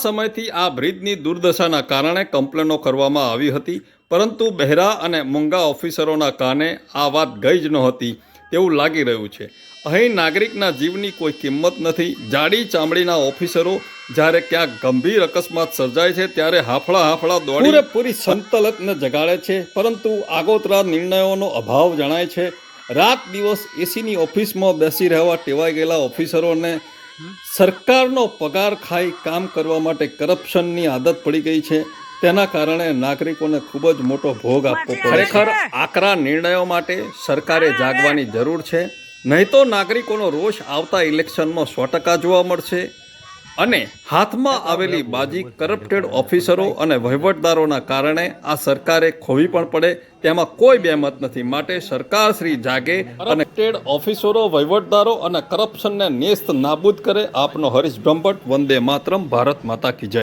સમયથી આ બ્રિજની દુર્દશાના કારણે કમ્પ્લેનો કરવામાં આવી હતી, પરંતુ બહેરા અને મૂંગા ઓફિસરોના કાને આ વાત ગઈ જ નહોતી તેવું લાગી રહ્યું છે. અહીં નાગરિકના જીવની કોઈ કિંમત નથી. જાડી ચામડીના ઓફિસરો જ્યારે ક્યાંક ગંભીર અકસ્માત સર્જાય છે ત્યારે હાફળા દોડી પૂરેપૂરી સંતલકને જગાડે છે, પરંતુ આગોતરા નિર્ણયોનો અભાવ જણાય છે. રાત દિવસ એસીની ઓફિસમાં બેસી રહેવા ટેવાઈ ગયેલા ઓફિસરોને સરકારનો પગાર ખાઈ કામ કરવા માટે કરપ્શનની આદત પડી ગઈ છે. તેના કારણે નાગરિકોને ખૂબ જ મોટો ભોગ આપવો પડે. ખરેખર આકરા નિર્ણયો માટે સરકારે જાગવાની જરૂર છે, નહીં તો નાગરિકોનો રોષ આવતા ઇલેક્શનમાં 100% જોવા મળશે અને હાથમાં આવેલી બાજી કરપ્ટેડ ઓફિસરો અને વહીવટદારોના કારણે આ સરકારે ખોવી પણ પડે, તેમાં કોઈ બેમત નથી. માટે સરકાર શ્રી જાગે અને કરપ્ટેડ ઓફિસરો, વહીવટદારો અને કરપ્શનને નેસ્ત નાબૂદ કરે. આપનો હરીશ બ્રહ્મભટ્ટ. વંદે માતરમ. ભારત માતા કી જય.